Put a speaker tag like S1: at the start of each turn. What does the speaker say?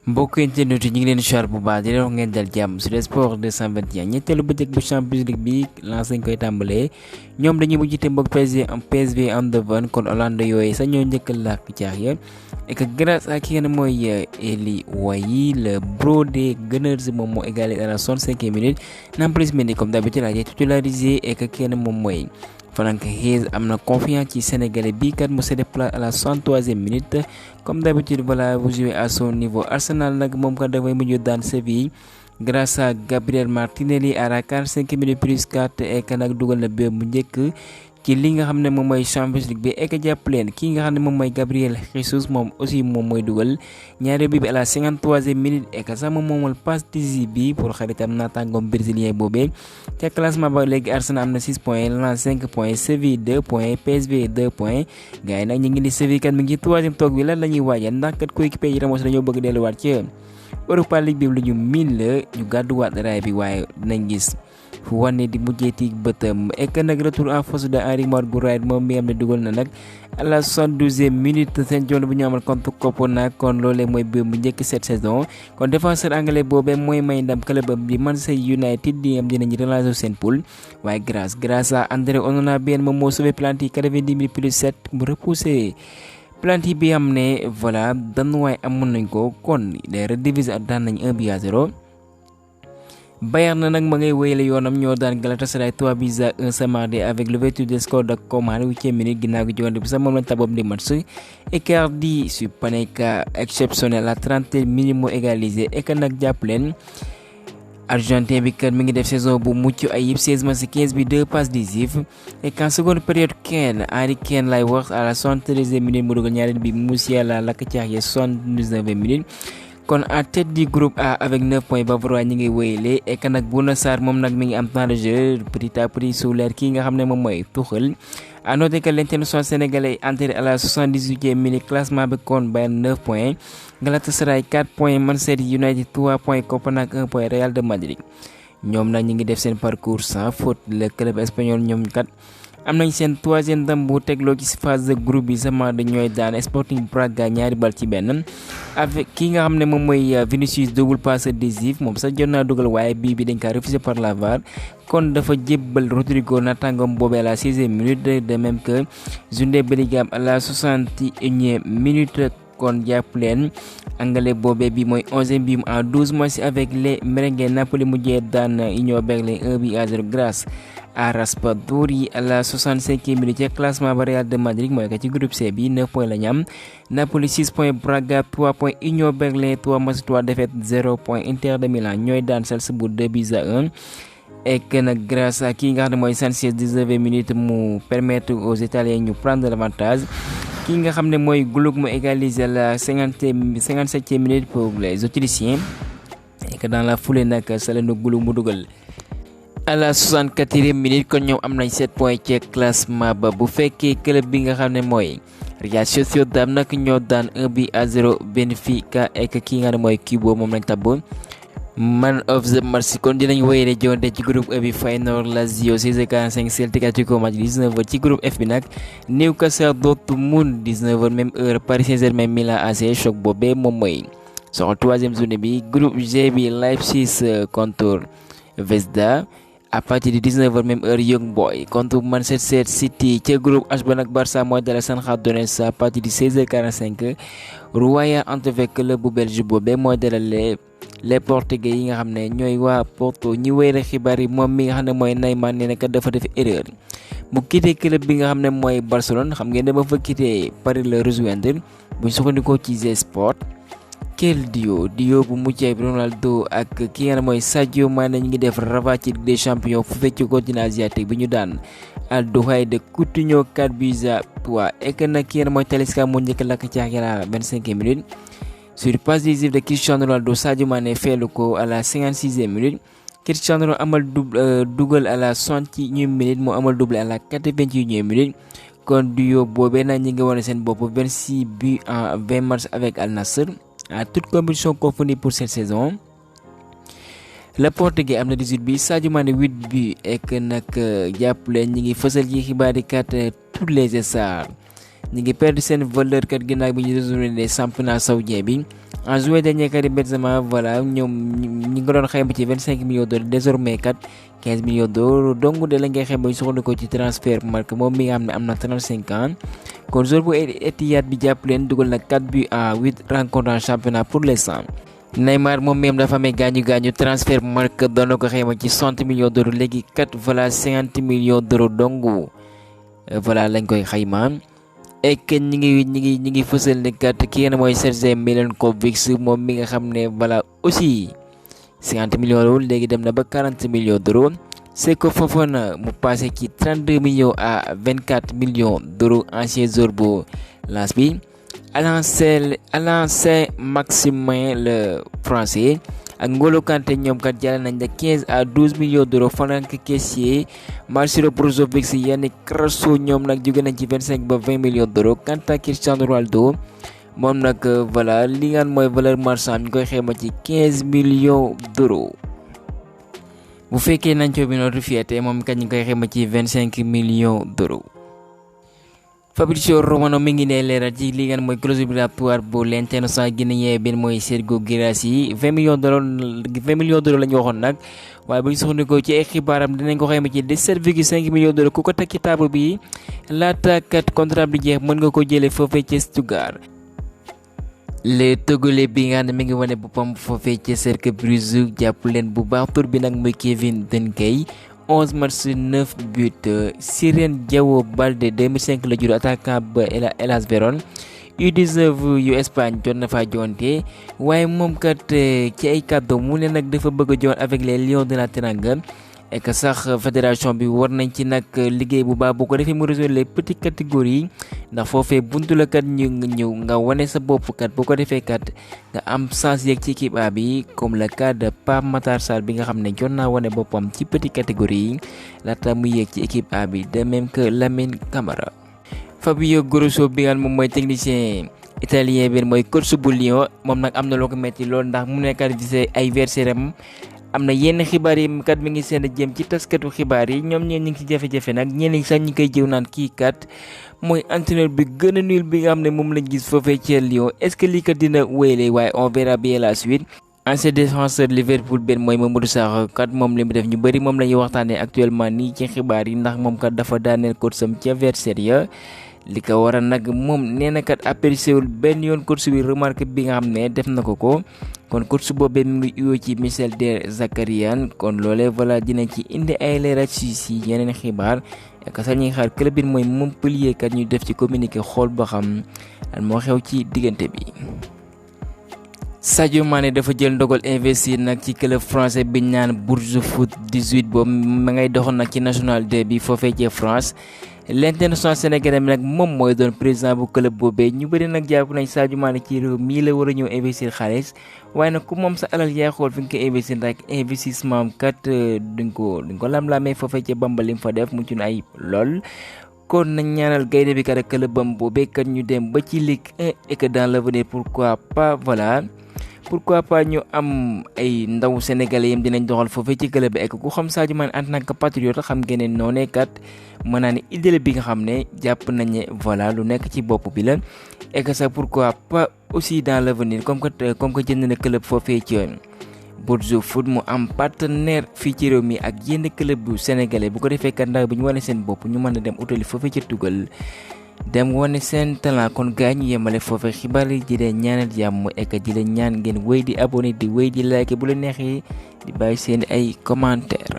S1: mbokk internet yi ñu ngi leen char bu baax di leen wax ngeen dal jàmm sur sport 221 ñetteelu bëccëg bu Champions League bi lancé nañ koy tàmbalee ñoom dañuy mujjite mbokk PSV Eindhoven kon Hollande yooyu sax ñoo njëkk a làkk caax ya et que grâce à ki ngeen mooy Eli Wayi le bro des Gunners moom moo égalisé à la 65e minute Nampalys Mendy comme d'habitude a été titularisé et que kenn moom mooy Franck Hayes am na confiance ci Sénégalais bi kat mu cédé place à la 63e minute comme d'habitude voilà vous jouez à son niveau Arsenal nag moom kat dafay mujj daan Séville grâce à Gabriel Martinelli à la 45e minute plus 4 et que nag dugal na bee mu njëkk ci li nga xam ne moom mooy Champions League bi et que jàpp leen ki nga xam ne moom mooy Gabriel Jesus moom aussi moom mooy dugal ñaari bi à la 53e minute et que sax moom moomal passe décisive bi pour xaritam naataangoom brésilien boobee ca classement ba léegi Arsenal am na 6 points Lens 5 points Séville 2 points PSV 2 points gars yi nag ñu ngi ni Séville kat mi ngi 3e toog bi lan la ñuy waajal ndax kat coéquipier yi Ramos dañoo bëgg delluwaat ci Europa League bi lu ñu miin la ñu gàdduwaat raay bi waaye dinañ gis fu wane di mujjeeti bëtam et que nag retour en force de Henry Maguire moom mi am ne dugal na nag à la 72e minute seen joon bu ñu amal contre Copenhague kon loolee mooy bu njëkk cette saison kon défenseur anglais boobee mooy may ndam club bi Manchester United di am dinañ relancer seen poule waaye grâce à André Onana bien moom moo sauvé penalty yi 90 minutes plus 7 mu repoussé penalty bi am ne voilà danuwaay amoon nañ ko kon les Redivises daan nañ 1-0 Bayern nag ma ngay wéyale yoonam ñoo daan Galatasaray 3-1 ce mardi avec l'ouverture des scores de Coman 8e minute ginnaaw gi jogante bi sax moom lañ taboom di match Icardi sur Panenka exceptionnel à 30e minute moo égalisé et que nag jàpp leen Argentin bi kat mi ngi def saison bu mucc ayib 16 matchs 15 bi 2 passes décisives et qu'en seconde période Harry Kane lay wax à la 73e minute mu dugal ñaareel bi Musiala lakk caax ya 79e minute kon en tête du groupe A avec 9 points Bavarois ñi ngi wéyale et que nag Bouna Sarr moom nag mi ngi am temps de jeu petit à petit sous l'air kii nga xam ne moom mooy Tuchel à noter que l'international sénégalais entré à la 78e minute classement bi kon Bayern 9 points Galatasaray 4 points Manchester United 3 points Copenhague 1 point Real de Madrid ñoom nag ñi ngi def seen parcours sans faute le club espagnol ñoom kat am nañ seen 3e ndam bu tegloo ci phase de groupe bi sama dañooy daan Sporting Braga ñaari bal ci benn avec ki nga xam ne moom mooy Vinicius double passe décisif moom sax jot naa dugal waaye bii bi dañ kaa refusé par la VAR kon dafa jébbal Rodrigo naataangoom boobee à la 6e minute de même que Jude Bellingham à la 61e minute kon jàpp leen anglais boobee bi mooy 11e bi en 12 matchs avec les merengues Napoli mujjee daan Union Berlin 1-0 grâce à Raspadori à la 65e minute ca classement ba Real de Madrid mooy que ci groupe C bi 9 points la ñu am Napoli 6 points Braga 3 points Union Berlin 3 matchs 3 défaites 0 points Inter de Milan ñooy daan Salzbourg 2-1 et que nag grâce à kii nga xam ne mooy Sanchez 19e minute mu permettre aux Italiens ñu prendre l'avantage kii nga xam ne mooy Gluck mu égaliser à la 57e minute pour les Autrichiens et que dans la foulée nag Salano Gluck mu dugal à la 64e minute kon ñoom am nañ 7 points ci classement ba bu fekkee club bi nga xam ne mooy Real Sociedad nag ñoo daan 1-0 Benfica et que kii nga xam ne mooy Kubo moom lañ tabb man of the match kon dinañ wéyale jonte ci groupe E bi Feyenoord Lazio 16h45 Celtic Atlético Madrid 19h ci groupe F bi nag Newcastle Dortmund 19h même heure Paris Saint-Germain Milan AC choc boobee moom mooy soxal 3e journée bi groupe G bi Leipzig contre Vesda à partir de 19h même heure Young Boys contre Manchester City ci groupe H ba nag Barça mooy dalal Shakhtar Donetsk à partir de 16h45 Royal Antwerp club bu Belgique boobee mooy dalal les portugais yi nga xam ne ñooy waa Porto ñi wéyale xibaar yi moom mi nga xam ne mooy Neymar nee na kat dafa def erreur mu quitté club bi nga xam ne mooy Barcelone xam ngeen dafa fa quitté Paris la rejoindre buñ sukkandikoo ci G Sport quel duo bu mucc ayib Ronaldo ak ki nga xam ne mooy Sadio Mané ñu ngi def ravage ci Ligue des champions fu fekk ci continent asiatique bi ñu daan Al Duhail de Coutinho 4-3 et que nag ki nga xam ne mooy Talisca moo njëkk lakk ci la 25e minute sur passe décisive de Cristiano Ronaldo Sadio Mané feelu ko à la 56e minute Cristiano Ronaldo amal dugal à la 61e minute moo amal double à la 81e minute kon duo boobee nag ñi ngi wane seen bopp 26 buts en 20 matchs avec Al Nassr à toute compétition confondue pour cette saison le Portugais am na 18 buts Sadio Mané 8 buts et que nag jàpp leen ñi ngi fësal ci xibaar yi kat tous les stars ñi ngi perdre seen valeur kat ginnaaw bi ñu retourné championnat saoudien bi. En juin dernier kat Benzema voilà ñoom ñi ngi doon xayma ci 25 millions de dollars désormais kat 15 millions d'euros donc de la ngay xayma soxla ko ci transfert marque moom mi nga xam ne am na 35 ans kon joueur bu Etihad bi jàpp leen dugal na 4 buts à 8 rencontres en championnat pour l'instant. Neymar moom même dafa amee gaañu transfert marque doon na ko xayma ci 60 millions d'euros léegi kat voilà 50 millions d'euros donc voilà lañ koy xayma. et que ñi ngi fësal ne kat ki nga mooy Sergej Milinkovic moom mi nga xam ne voilà aussi 50 millions d'euros léegi dem na ba 40 millions d'euros. Seko Fofana mu passé ci 32 millions à 24 millions d'euros ancien joueur bu Lens bi. Alain Saint-Maximin le français ak N'Golo Kanté ñoom kat jàll nañ de 15 à 12 millions d'euros. Franck Kessié, Marcelo Brozovic, Yannick Crasso ñoom nag jóge nañ ci 25 ba 20 millions d'euros. Quant à Cristiano Ronaldo moom nag voilà li nga mooy valeur marchande ñu koy xayma ci 15 millions d'euros. bu fekkee nañ ko bi notifié moom kat ñu koy xayma ci 25 millions d'euros. Fabrizio Romano mi ngi ne leeral ci li nga mooy clause obligatoire bu l'international guinéen bi mooy Sergio Guirassy 20 millions d'euros la ñu waxoon nag waaye bu ñu soxandikoo ci ay xibaaram dinañ ko xayma ci 17,5 millions d'euros ku ko teg ci table bi laata kat contrat bi jeex mën nga ko jëlee foofee ci Stuttgart. le Togolais bi nga xam ne mi ngi wane boppam foofee ci Cercle Bruges jàpp leen bu baax tur bi nag muy Kevin Denkeey 11 matchs 9 buts. Sirén Diao Balde 2005 la judd attaquant ba Hellas Verona U19 yu Espagne jot na faa jonte waaye moom kat ci ay kàddu mu ne nag dafa bëgg a joon avec les Lions de la Teranga et que sax fédération bi war nañ ci nag liggéey bu baax bu ko defee mu résoudre les petites catégories ndax foofee buntu la kat ñu ñëw nga wane sa bopp kat bu ko defee kat nga am sens yeeg ci équipe A bi comme le cas de Pape Matar Sarr bi nga xam ne jot naa wane boppam ci petite catégorie yi laata muy yéeg ci équipe A bi de même que Lamine Camara. Fabio Grosso bi nga xam moom mooy technicien italien bi mooy coach bu Lyon moom nag am na loo ko metti loolu ndax mu nekkat gisee ay verseram am na yenn xibaar yi kat mi ngi seen jëm ci taskatu xibaar yi ñoom ñeen ñi ngi ci jafe-jafe nag ñenn sax ñi koy jëw naan kii kat mooy entraîneur bi gën a nul bi nga xam ne moom lañ gis foofee ci Lyon est-ce que lii kat dina wéyale waaye on verra bien la suite. ancien défenseur Liverpool benn mooy Mamadou Sakho kat moom li mu def ñu bëri moom la ñuy waxtaanee actuellement nii ci xibaar yi ndax moom kat dafa daaneel coach am ci adversaire li ko waral nag moom nee na kat apprécié wul benn yoon coach bi remarque bi nga xam ne def na ko kon coach boobee mi ngi uyoo ci Michel De Zakarian kon loolee voilà dinañ ci indi ay leeral si yeneen xibaar ak sax ñuy xaar club bi mooy Montpellier kat ñu def ci communiqué xool ba xam lan moo xew ci diggante bi. Sadio Mané dafa jël ndogal investir nag ci club français bi ñu naan Bourges Foot 18 boobu ma ngay doxoon nag ci National 2 bi foofee ci France. L'international sénégalais nag moom mooy doon président bu club boobee ñu bëri nag jàpp nañ Sadio Mané ci réew mii la war a ñëw investir xaalis waaye nag ku moom sa alal yaay xool fi nga ko investir rek investissement am kat duñ ko lam-lamee foofee ca Bamba lim fa def mucc na ayib lool. kon nañ ñaanal gaynde bi kat clubam boobee kat ñu dem ba ci Ligue 1 et que dans l'avenir pourquoi pas ñu am ay ndaw sénégalais yam dinañ doxal foofee ci club bi ek ku xam Sadio Mané en tant que patriote xam ngeen ne noonee kat mën naa ne idée bi nga xam ne jàpp nañ ne voilà lu nekk ci bopp bi la et que ça pourquoi pas aussi dans l'avenir comme que jënd na club foofee ci Bourges Foot mu am partenaire fii ci réew mi ak yenn club bu sénégalais bu ko defee kat ndaw bi ñu wane seen bopp ñu mën a dem utali foofee ci tugal dem wane seen talent kon gaa ñu yemale foofu xibaar yi di leen ñaanal jàmm ek di leen ñaan ngeen wéy di abonné di wéy di like bu la neexee di bàyyi seen ay commentaire